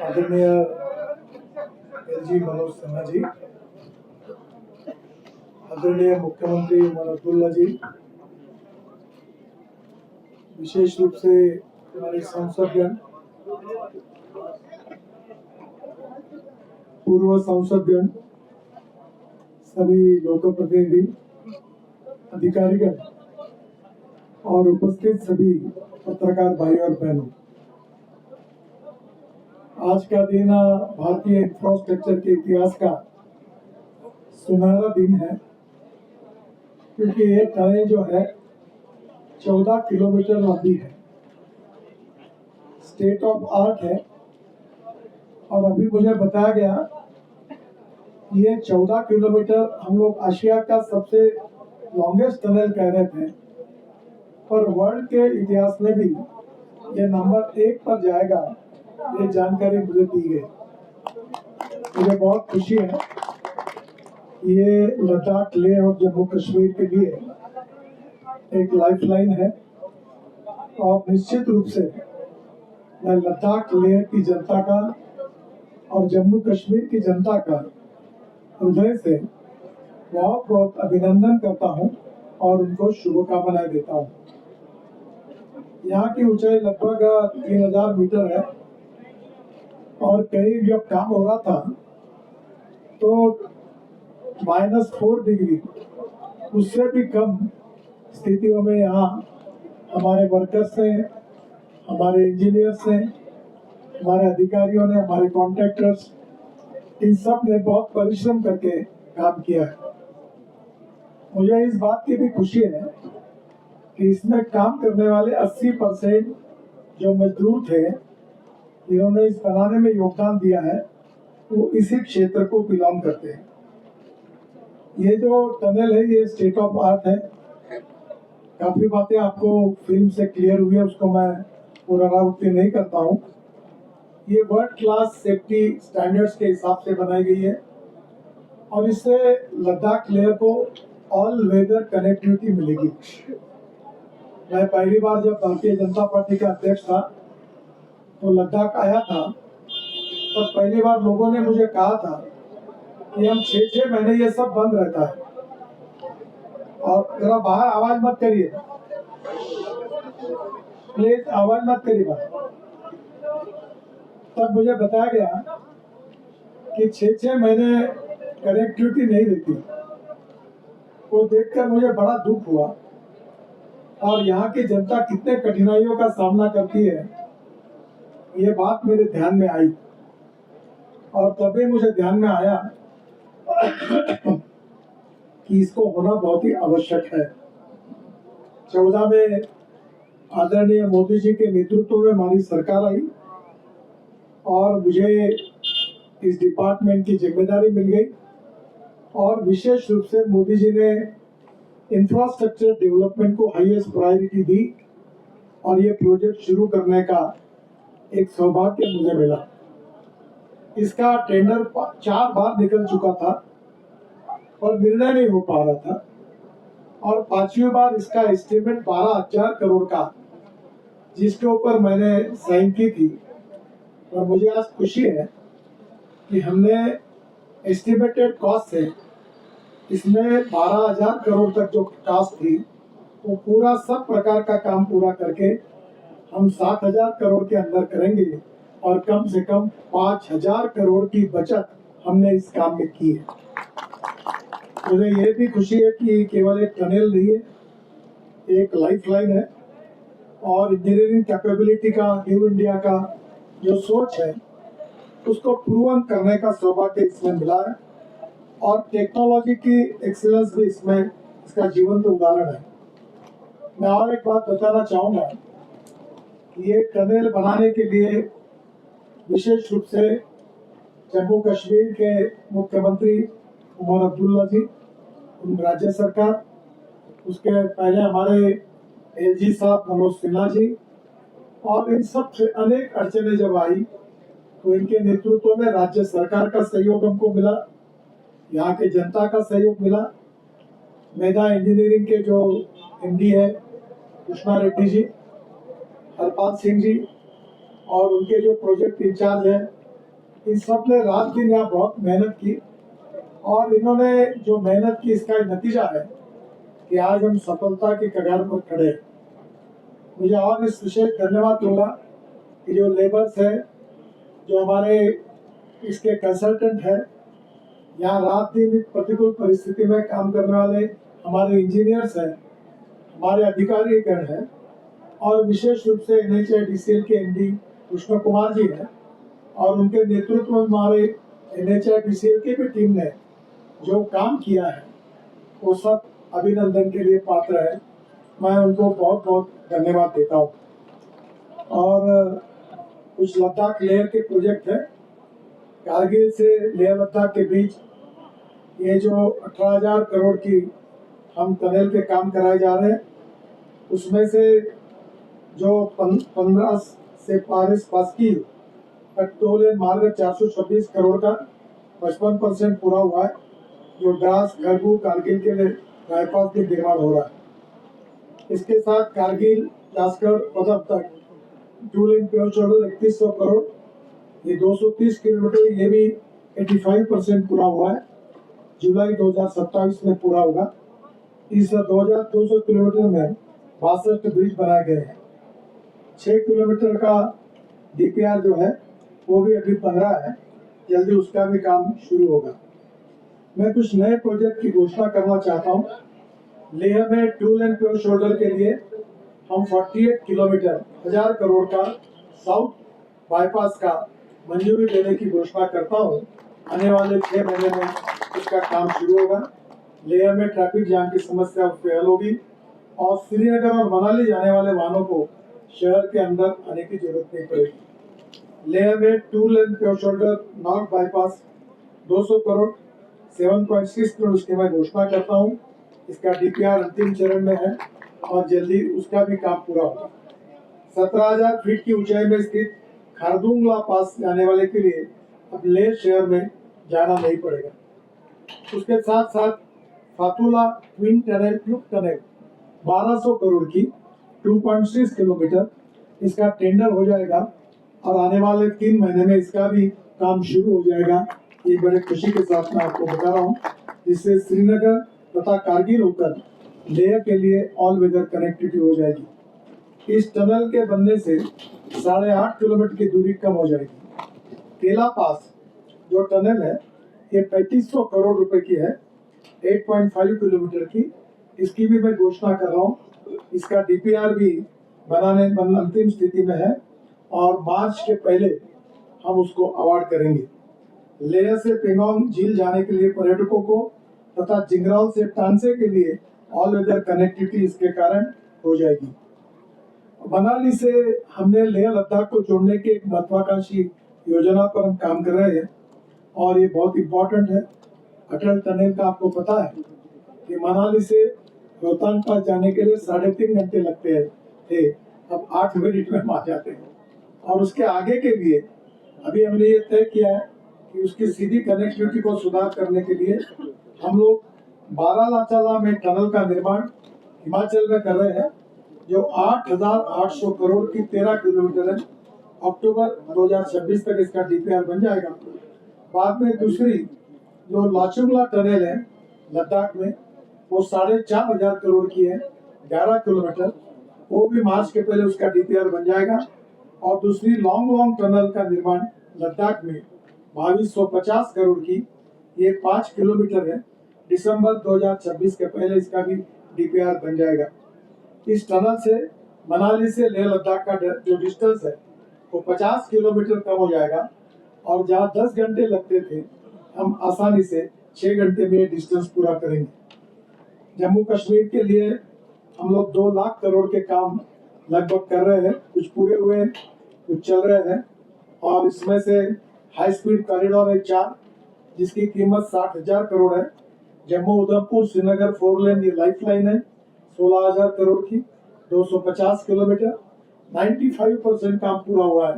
आदरणीय एलजी मनोज सिन्हा जी, आदरणीय मुख्यमंत्री उमर अब्दुल्ला जी, विशेष रूप से हमारे सांसदगण, पूर्व सांसदगण, सभी लोकप्रतिनिधि, अधिकारीगण और उपस्थित सभी पत्रकार भाई और बहनों, आज का दिन भारतीय इंफ्रास्ट्रक्चर के इतिहास का सुनहरा दिन है, क्योंकि ये टनल जो है 14 किलोमीटर लंबी है, स्टेट ऑफ आर्ट है। और अभी मुझे बताया गया ये 14 किलोमीटर हम लोग एशिया का सबसे लॉन्गेस्ट टनल कह रहे थे, पर वर्ल्ड के इतिहास में भी ये नंबर 1 पर जाएगा, ये जानकारी मुझे दी गई। मुझे बहुत खुशी है। ये लद्दाख, लेह और जम्मू कश्मीर के लिए एक लाइफलाइन है और निश्चित रूप से मैं लद्दाख, लेह की जनता का और जम्मू कश्मीर की जनता का हृदय से बहुत बहुत अभिनंदन करता हूं और उनको शुभकामनाएं देता हूं। यहाँ की ऊंचाई लगभग 3000 मीटर है और कहीं जब काम हो रहा था तो -4 डिग्री, उससे भी कम स्थितियों में यहाँ हमारे वर्कर्स से, हमारे इंजीनियर्स से, हमारे अधिकारियों ने, हमारे कॉन्ट्रैक्टर्स, इन सब ने बहुत परिश्रम करके काम किया है। मुझे इस बात की भी खुशी है कि इसमें काम करने वाले 80% जो मजदूर थे, इन्होंने इस बनाने में योगदान दिया है, वो इसी क्षेत्र को बिलोंग करते हैं। ये जो टनल है ये स्टेट ऑफ आर्ट है। काफी बातें आपको फिल्म से क्लियर हुई है, उसको मैं पुनरावृत्ति नहीं करता हूँ। ये वर्ल्ड क्लास सेफ्टी स्टैंडर्ड्स के हिसाब से बनाई गई है और इससे लद्दाख लेह को ऑल वेदर कनेक्टिविटी मिलेगी। मैं पहली बार जब भारतीय जनता पार्टी का अध्यक्ष था तो लद्दाख आया था, तो पहली बार लोगों ने मुझे कहा था कि हम 6-6 महीने ये सब बंद रहता है। और जरा बाहर आवाज मत करिए, प्लीज आवाज मत करिए बाहर। तब मुझे बताया गया कि 6-6 महीने कनेक्टिविटी नहीं रहती। वो देखकर मुझे बड़ा दुख हुआ और यहाँ की जनता कितने कठिनाइयों का सामना करती है, ये बात मेरे ध्यान में आई। और तभी मुझे ध्यान में आया कि इसको होना बहुत ही आवश्यक है। 14 में आदरणीय मोदी जी के नेतृत्व में हमारी सरकार आई और मुझे इस डिपार्टमेंट की जिम्मेदारी मिल गई और विशेष रूप से मोदी जी ने इंफ्रास्ट्रक्चर डेवलपमेंट को हाईएस्ट प्रायोरिटी दी और ये प्रोजेक्ट शुरू करने का एक सौभाग्य मुझे मिला। इसका टेंडर 4 बार निकल चुका था और निर्णय नहीं हो पा रहा था और 5वीं बार इसका एस्टिमेट 12,000 करोड़ का, जिसके ऊपर मैंने साइन की थी। और मुझे आज खुशी है कि हमने एस्टिमेटेड कॉस्ट से इसमें 12,000 करोड़ तक जो कॉस्ट थी वो पूरा सब प्रकार का काम पूरा करके हम 7,000 करोड़ के अंदर करेंगे और कम से कम 5,000 करोड़ की बचत हमने इस काम में की है। मुझे ये भी खुशी है कि केवल एक टनल नहीं है, एक लाइफलाइन है और इंजीनियरिंग कैपेबिलिटी का, न्यू इंडिया का जो सोच है उसको प्रूवन करने का सौभाग्य इसमें मिला है और टेक्नोलॉजी की एक्सीलेंस भी इसमें इसका जीवंत उदाहरण है। मैं और एक बात बताना चाहूंगा, ये टनल बनाने के लिए विशेष रूप से जम्मू कश्मीर के मुख्यमंत्री उमर अब्दुल्ला जी, राज्य सरकार, उसके पहले हमारे एलजी साहब मनोज सिन्हा जी, और इन सब से अनेक अड़चने जब आई तो इनके नेतृत्व में राज्य सरकार का सहयोग हमको मिला, यहाँ के जनता का सहयोग मिला। मेधा इंजीनियरिंग के जो एमडी है कृष्णा रेड्डी जी, हरपाल सिंह जी और उनके जो प्रोजेक्ट इंचार्ज है इन सब ने रात दिन यहाँ बहुत मेहनत की और इन्होंने जो मेहनत की इसका नतीजा है कि आज हम सफलता की कगार पर खड़े हैं। मुझे और इस विशेष धन्यवाद दूंगा कि जो लेबर्स है, जो हमारे इसके कंसल्टेंट है, यहाँ रात दिन प्रतिकूल परिस्थिति में काम करने वाले हमारे इंजीनियर्स हैं, हमारे अधिकारीगण हैं और विशेष रूप से NHIDCL के MD कृष्ण कुमार जी हैं और उनके नेतृत्व में हमारे NHIDCL की भी टीम ने जो काम किया है वो सब अभिनंदन के लिए पात्र है। मैं उनको बहुत बहुत धन्यवाद देता हूँ। और कुछ लद्दाख लेह के प्रोजेक्ट है, कारगिल से लेह लद्दाख के बीच ये जो 18,000 करोड़ की हम टनल के काम कराए जा रहे हैं, उसमें से जो 15 से पारिस पासकी टोल एंड मार्ग 426 करोड़ का 55% पूरा हुआ है, जो द्रास खरगू कारगिल के लिए बाईपास के निर्माण हो रहा है। इसके साथ कारगिल लास्कर पदम तक two lane paver shoulder 3100 crore, ये 230 किलोमीटर, ये भी 85% पूरा हुआ है, जुलाई 2027 में पूरा होगा। इस 2200 किलोमीटर में 62 ब्रिज बनाए गए हैं। 6 किलोमीटर का DPR जो है वो भी अभी बन रहा है, जल्दी उसका भी काम शुरू होगा। मैं कुछ नए प्रोजेक्ट की घोषणा करना चाहता हूँ। लेह में टू लेन पेवर शोल्डर के लिए हम 48 किलोमीटर 1000 करोड़ का साउथ बाईपास का मंजूरी देने की घोषणा करता हूँ। आने वाले 6 महीने में इसका काम शुरू होगा। लेह में ट्रैफिक जाम की समस्या उससे हल होगी और श्रीनगर और मनाली जाने वाले वाहनों को शहर के अंदर आने की जरूरत नहीं पड़ेगी। लेह में two lane paver shoulder north bypass 200 crore 7.6 crore उसकी मैं घोषणा करता हूँ। इसका DPR अंतिम चरण में है और जल्दी उसका भी काम पूरा होगा। 17,000 फीट की ऊंचाई में स्थित खारदुंगला पास जाने वाले के लिए अब लेह शहर में जाना नहीं पड़ेगा। उसके साथ साथ फातुला twin tunnel tube tunnel 1200 crore की 2.6 किलोमीटर, इसका टेंडर हो जाएगा और आने वाले 3 महीने में इसका भी काम शुरू हो जाएगा। ये बड़े खुशी के साथ मैं आपको बता रहा हूँ, जिससे श्रीनगर तथा कारगिल होकर लेह के लिए ऑल वेदर कनेक्टिविटी हो जाएगी। इस टनल के बनने से 8.5 किलोमीटर की दूरी कम हो जाएगी। केला पास जो टनल है ये 3500 करोड़ रुपए की है, 8.5 किलोमीटर की, इसकी भी मैं घोषणा कर रहा हूँ। इसका DPR भी बनाने अंतिम स्थिति में है और मार्च के पहले हम उसको अवार्ड करेंगे। लेह से पेंगोंग झील जाने के लिए पर्यटकों को तथा जिंगराल से टांसे के लिए ऑल वेदर कनेक्टिविटी इसके कारण हो जाएगी। मनाली से हमने लेह लद्दाख को जोड़ने के एक महत्वाकांक्षी योजना पर हम काम कर रहे हैं और ये बहुत इम्पोर्टेंट है। अटल टनल का आपको पता है कि मनाली से रोहतांग पास जाने के लिए 3.5 घंटे लगते थे, अब 8 मिनट में आ जाते हैं। और उसके आगे के लिए अभी हमने ये तय किया है कि उसकी सीधी कनेक्टिविटी को सुधार करने के लिए हम लोग बारालाचाला में टनल का निर्माण हिमाचल में कर रहे हैं, जो 8,800 करोड़ की 13 किलोमीटर है। अक्टूबर 2026 तक इसका DPR बन जाएगा। बाद में दूसरी जो लाचुंगला टनल है लद्दाख में, वो 4,500 करोड़ की है, 11 किलोमीटर, वो भी मार्च के पहले उसका DPR बन जाएगा। और दूसरी लॉन्ग टनल का निर्माण लद्दाख में 2250 करोड़ की, ये 5 किलोमीटर है, दिसंबर 2026 के पहले इसका भी DPR बन जाएगा। इस टनल से मनाली से लेह लद्दाख का जो डिस्टेंस है वो 50 किलोमीटर कम हो जाएगा और जहाँ 10 घंटे लगते थे हम आसानी से 6 घंटे में ये डिस्टेंस पूरा करेंगे। जम्मू कश्मीर के लिए हम लोग 2 लाख करोड़ के काम लगभग कर रहे हैं, कुछ पूरे हुए कुछ चल रहे हैं। और इसमें से हाई स्पीड कॉरिडोर है 4, जिसकी कीमत 60,000 करोड़ है। जम्मू उधमपुर श्रीनगर 4 लेन ये लाइफ लाइन है 16,000 करोड़ की, 250 किलोमीटर, 95% काम पूरा हुआ है,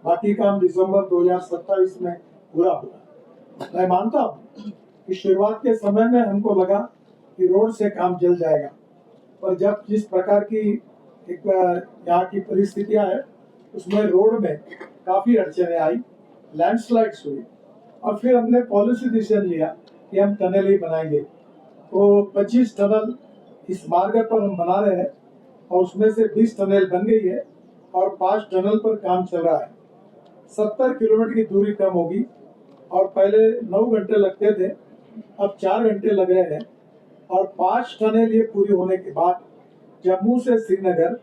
बाकी काम दिसंबर 2027 में पूरा होगा। मैं मानता हूँ कि शुरुआत के समय में हमको लगा कि रोड से काम चल जाएगा, पर जब जिस प्रकार की एक यहाँ की परिस्थितियां है उसमें रोड में काफी अड़चने आई लैंडस्लाइड्स हुई और फिर हमने पॉलिसी डिसीजन लिया कि हम टनल ही बनाएंगे। तो 25 टनल इस मार्ग पर हम बना रहे हैं और उसमें से 20 टनल बन गई है और 5 टनल पर काम चल रहा है। 70 किलोमीटर की दूरी कम होगी और पहले 9 घंटे लगते थे, अब 4 घंटे लग रहे हैं और 5 टनल ये पूरी होने के बाद जम्मू से श्रीनगर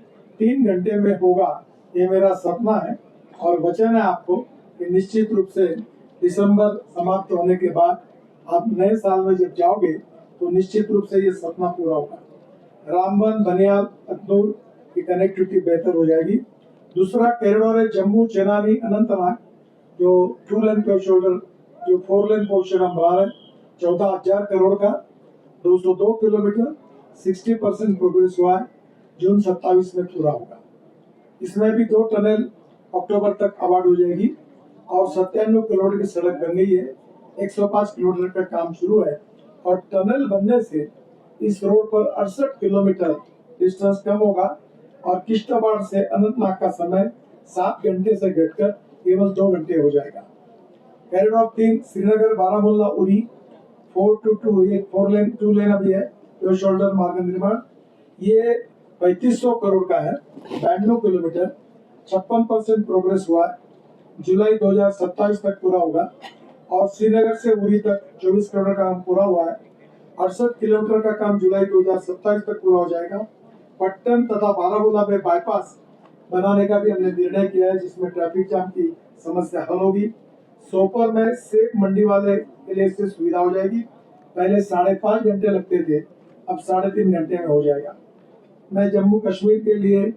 3 घंटे में होगा। ये मेरा सपना है और वचन है आपको कि निश्चित रूप से दिसंबर समाप्त होने के बाद आप नए साल में जब जाओगे तो निश्चित रूप से ये सपना पूरा होगा। रामबन, बनियाल, अखनूर की कनेक्टिविटी बेहतर हो जाएगी। दूसरा कॉरिडोर है जम्मू, चेनानी, अनंतनाग, जो 2 लेन पे शोल्डर, जो 4 लेन पोर्शन हम बना रहे हैं, 14,000 करोड़ का, 202 किलोमीटर, 60% प्रोग्रेस हुआ है, जून 27 में पूरा होगा। इसमें भी 2 टनल अक्टूबर तक अवार्ड हो जाएगी और 97 किलोमीटर की सड़क बन गई है। 105 किलोमीटर का काम शुरू है और टनल बनने से इस रोड पर 68 किलोमीटर डिस्टेंस कम होगा और किश्तवाड़ से अनंतनाग का समय 7 घंटे से घटकर केवल 2 घंटे हो जाएगा। कॉरिडोर 3 श्रीनगर, बारामूला, उरी, 422, ये 4 लेन 2 लेन अभी है, जो शोल्डर मार्ग निर्माण, ये 3500 करोड़ का है, 92 किलोमीटर, 56% प्रोग्रेस हुआ है, जुलाई 2027 तक पूरा होगा और श्रीनगर से उरी तक 24 किलोमीटर का काम पूरा हुआ है। 68 किलोमीटर का काम जुलाई 2027 तक पूरा हो जाएगा। पट्टन तथा बारामूला में बाईपास बनाने का भी हमने निर्णय किया है, जिसमें ट्रैफिक जाम की समस्या हल होगी। सोपर में सेब मंडी वाले के लिए इससे सुविधा हो जाएगी। पहले 5.5 घंटे लगते थे, अब 3.5 घंटे में हो जाएगा। मैं जम्मू कश्मीर के लिए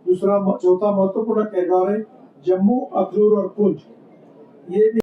चौथा महत्वपूर्ण कॉरिडोर है जम्मू, अखनूर और पुंछ। ये भी